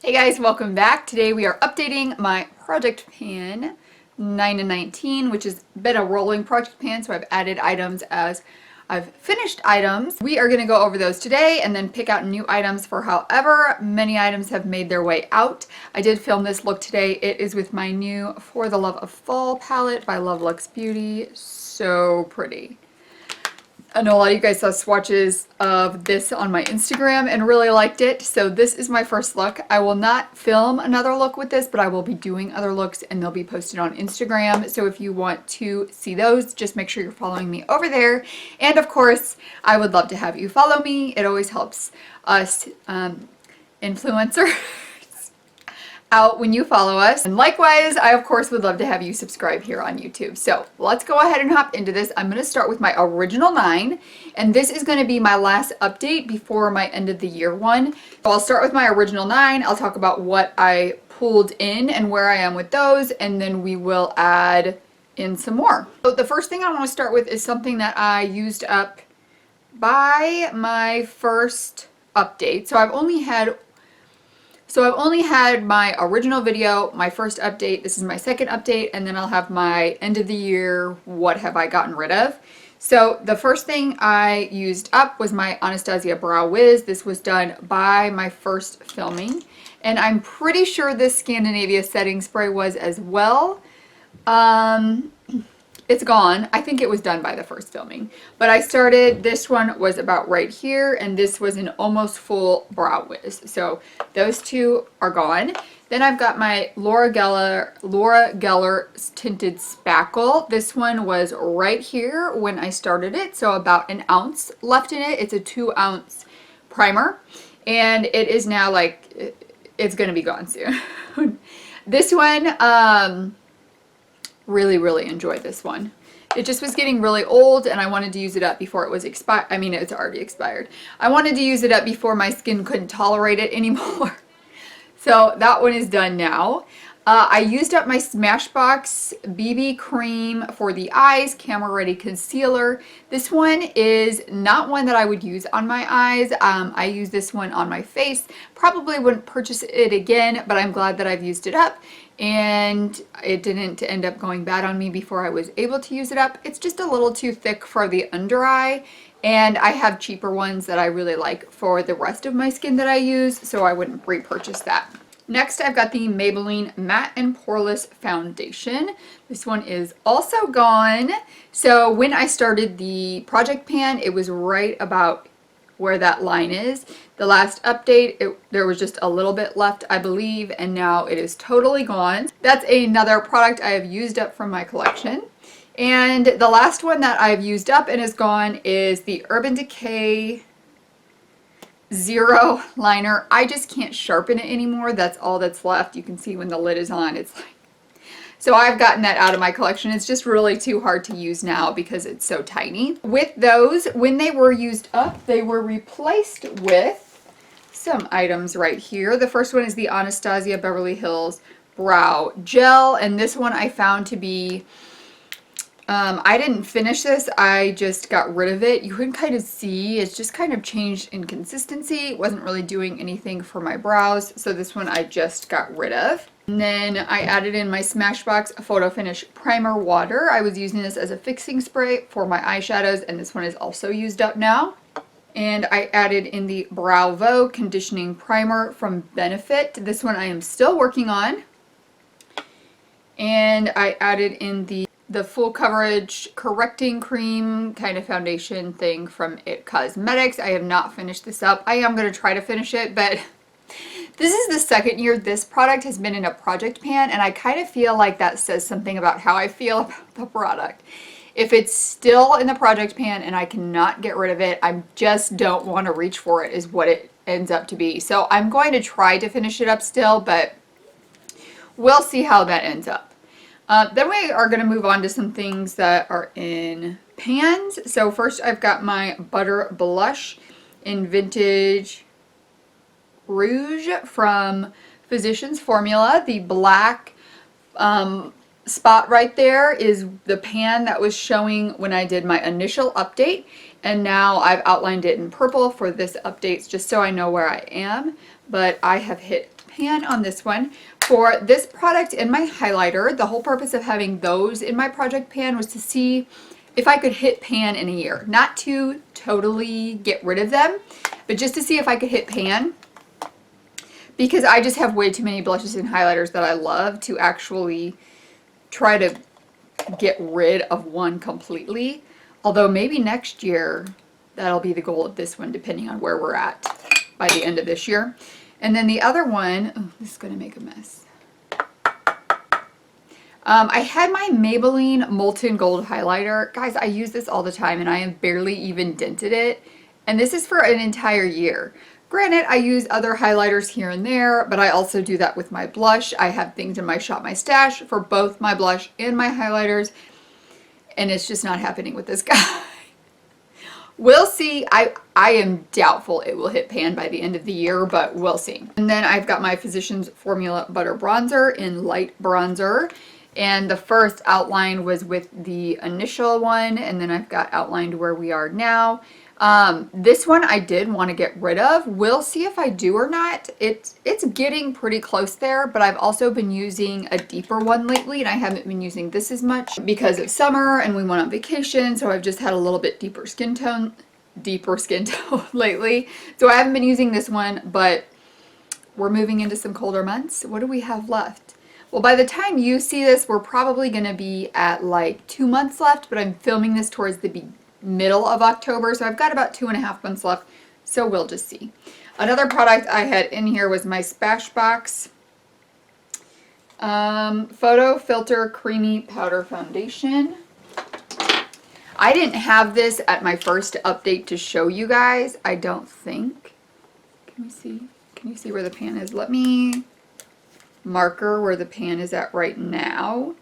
Hey guys, welcome back. Today we are updating my project pan 9 and 19, which has been a rolling project pan, so I've added items as I've finished items. We are going to go over those today and then pick out new items for however many items have made their way out. I did film this look today. It is with my new For the Love of Fall palette by Lovelux Beauty. So pretty. I know a lot of you guys saw swatches of this on my Instagram and really liked it, so this is my first look. I will not film another look with this, but I will be doing other looks and they'll be posted on Instagram. So if you want to see those, just make sure you're following me over there. And of course, I would love to have you follow me. It always helps us influencers out when you follow us. And likewise, I of course would love to have you subscribe here on YouTube. So let's go ahead and hop into this. I'm going to start with my original 9, and this is going to be my last update before my end of the year one. So I'll start with my original 9. I'll talk about what I pulled in and where I am with those, and then we will add in some more. So the first thing I want to start with is something that I used up by my first update. So I've only had my original video, my first update, this is my second update, and then I'll have my end of the year, what have I gotten rid of. So the first thing I used up was my Anastasia Brow Wiz. This was done by my first filming, and I'm pretty sure this Scandinavia setting spray was as well. It's gone. I think it was done by the first filming. But I started, this one was about right here, and this was an almost full Brow Wiz. So those two are gone. Then I've got my Laura Geller Tinted Spackle. This one was right here when I started it, so about an ounce left in it. It's a 2-ounce primer, and it is now like, it's going to be gone soon. This one, really enjoyed this one. It just was getting really old and I wanted to use it up before it was expired. I mean, it's already expired. I wanted to use it up before my skin couldn't tolerate it anymore. So that one is done now. I used up my Smashbox BB cream for the eyes, camera ready concealer. This one is not one that I would use on my eyes. I use this one on my face. Probably wouldn't purchase it again, but I'm glad that I've used it up and it didn't end up going bad on me before I was able to use it up. It's just a little too thick for the under eye, and I have cheaper ones that I really like for the rest of my skin that I use, so I wouldn't repurchase that. Next, I've got the Maybelline Matte and Poreless Foundation. This one is also gone. So when I started the project pan, it was right about where that line is. The last update, there was just a little bit left, I believe, and now it is totally gone. That's another product I have used up from my collection. And the last one that I've used up and is gone is the Urban Decay Zero liner. I just can't sharpen it anymore. That's all that's left. You can see when the lid is on, it's like, so I've gotten that out of my collection. It's just really too hard to use now because it's so tiny. With those, when they were used up, they were replaced with some items right here. The first one is the Anastasia Beverly Hills Brow Gel, and this one I found to be, I didn't finish this, I just got rid of it. You can kind of see it's just kind of changed in consistency. It wasn't really doing anything for my brows, so this one I just got rid of. And then I added in my Smashbox Photo Finish Primer Water. I was using this as a fixing spray for my eyeshadows, and this one is also used up now. And I added in the Bravo Conditioning Primer from Benefit. This one I am still working on. And I added in the full coverage correcting cream kind of foundation thing from It Cosmetics. I have not finished this up. I am going to try to finish it, but this is the second year this product has been in a project pan, and I kind of feel like that says something about how I feel about the product. If it's still in the project pan and I cannot get rid of it, I just don't want to reach for it is what it ends up to be. So I'm going to try to finish it up still, but we'll see how that ends up. Then we are going to move on to some things that are in pans. So first I've got my Butter Blush in Vintage Rouge from Physicians Formula. The black spot right there is the pan that was showing when I did my initial update, and now I've outlined it in purple for this update just so I know where I am. But I have hit pan on this one. For this product and my highlighter, the whole purpose of having those in my project pan was to see if I could hit pan in a year. Not to totally get rid of them, but just to see if I could hit pan. Because I just have way too many blushes and highlighters that I love to actually try to get rid of one completely. Although maybe next year, that'll be the goal of this one, depending on where we're at by the end of this year. And then the other one, oh, this is going to make a mess. I had my Maybelline Molten Gold highlighter. Guys, I use this all the time and I have barely even dented it. And this is for an entire year. Granted, I use other highlighters here and there, but I also do that with my blush. I have things in my Shop My Stash for both my blush and my highlighters. And it's just not happening with this guy. We'll see. I am doubtful it will hit pan by the end of the year, but we'll see. And then I've got my Physicians Formula Butter Bronzer in Light Bronzer. And the first outline was with the initial one, and then I've got outlined where we are now. This one I did want to get rid of. We'll see if I do or not. It's getting pretty close there, but I've also been using a deeper one lately, and I haven't been using this as much because of summer and we went on vacation, so I've just had a little bit deeper skin tone lately. So I haven't been using this one, but we're moving into some colder months. What do we have left? Well, by the time you see this, we're probably going to be at like 2 months left, but I'm filming this towards the middle of October, so I've got about 2.5 months left, so we'll just see. Another product I had in here was my Smashbox Photo Filter Creamy Powder Foundation. I didn't have this at my first update to show you guys, I don't think. Can we see? Can you see where the pan is? Let me marker where the pan is at right now.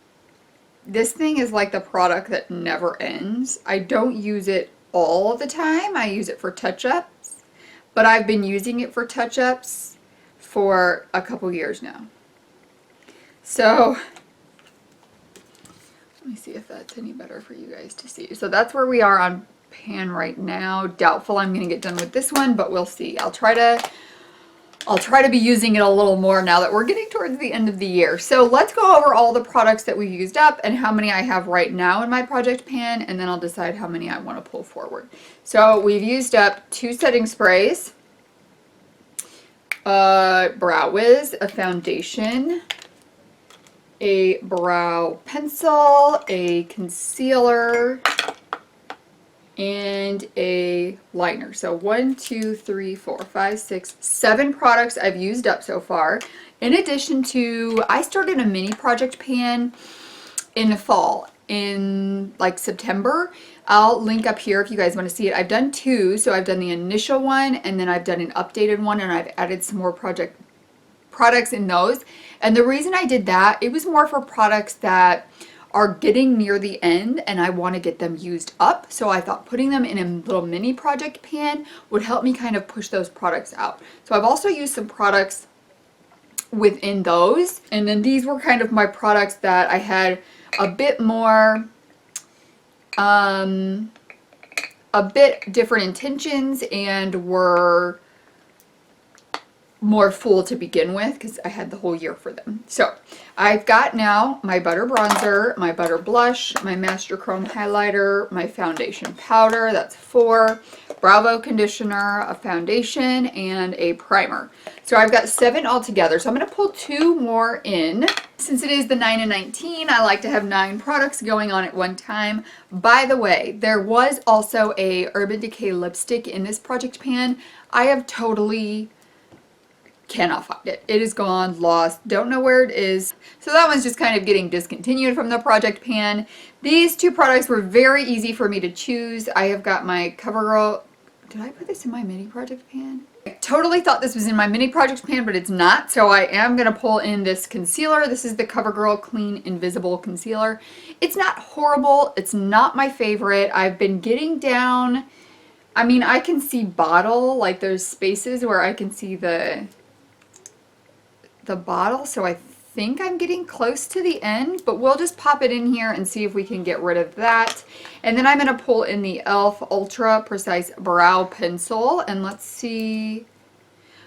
This thing is like the product that never ends. I don't use it all the time. I use it for touch-ups, but I've been using it for touch-ups for a couple years now. So let me see if that's any better for you guys to see. So that's where we are on pan right now. Doubtful I'm going to get done with this one, but we'll see. I'll try to be using it a little more now that we're getting towards the end of the year. So let's go over all the products that we used up and how many I have right now in my project pan, and then I'll decide how many I want to pull forward. So we've used up 2 setting sprays, Brow Wiz, a foundation, a brow pencil, a concealer, and a liner. So 1, 2, 3, 4, 5, 6, 7 products I've used up so far. In addition to, I started a mini project pan in the fall, in like September. I'll link up here if you guys want to see it. I've done 2, so I've done the initial one, and then I've done an updated one, and I've added some more products in those. And the reason I did that, it was more for products that are getting near the end and I want to get them used up. So I thought putting them in a little mini project pan would help me kind of push those products out. So I've also used some products within those. And then these were kind of my products that I had a bit more, a bit different intentions and were more full to begin with because I had the whole year for them. So I've got now my butter bronzer, my butter blush, my Master Chrome highlighter, my foundation powder, that's 4, Bravo conditioner, a foundation, and a primer. So I've got 7 altogether. So I'm going to pull 2 more in. Since it is the 9 and 19, I like to have 9 products going on at one time. By the way, there was also a Urban Decay lipstick in this project pan. I have totally cannot find it. It is gone, lost, don't know where it is. So that one's just kind of getting discontinued from the project pan. These 2 products were very easy for me to choose. I have got my CoverGirl. Did I put this in my mini project pan? I totally thought this was in my mini project pan, but it's not. So I am going to pull in this concealer. This is the CoverGirl Clean Invisible Concealer. It's not horrible. It's not my favorite. I've been getting down, I mean, I can see bottle, like there's spaces where I can see the bottle, so I think I'm getting close to the end, but we'll just pop it in here and see if we can get rid of that. And then I'm going to pull in the e.l.f. Ultra Precise Brow Pencil, and let's see.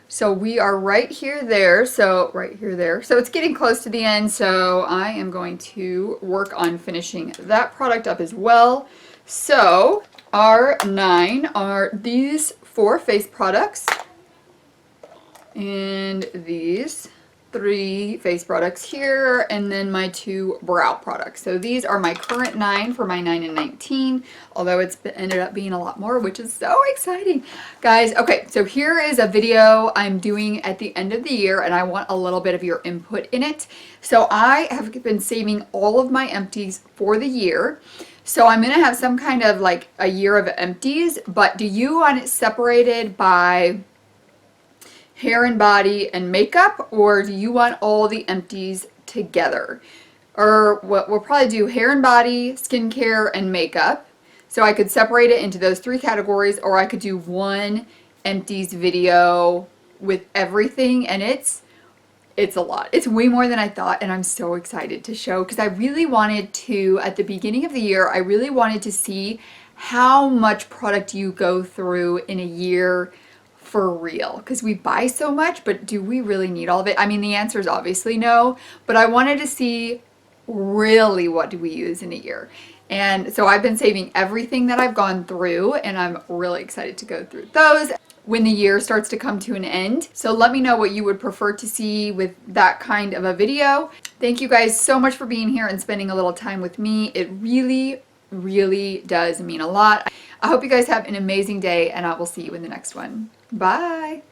So we are right here, there. So right here, there. So it's getting close to the end. So I am going to work on finishing that product up as well. So our 9 are these 4 face products and these 3 face products here, and then my 2 brow products. So these are my current 9 for my 9 and 19, although it's ended up being a lot more, which is so exciting. Guys, okay, so here is a video I'm doing at the end of the year, and I want a little bit of your input in it. So I have been saving all of my empties for the year. So I'm gonna have some kind of like a year of empties, but do you want it separated by hair and body and makeup, or do you want all the empties together? Or what we'll probably do hair and body, skincare, and makeup. So I could separate it into those 3 categories, or I could do one empties video with everything, and it's a lot. It's way more than I thought, and I'm so excited to show, because I really wanted to, at the beginning of the year, I really wanted to see how much product you go through in a year for real, because we buy so much, but do we really need all of it? I mean, the answer is obviously no, but I wanted to see really what do we use in a year. And so I've been saving everything that I've gone through, and I'm really excited to go through those when the year starts to come to an end. So let me know what you would prefer to see with that kind of a video. Thank you guys so much for being here and spending a little time with me. It really does mean a lot. I hope you guys have an amazing day, and I will see you in the next one. Bye.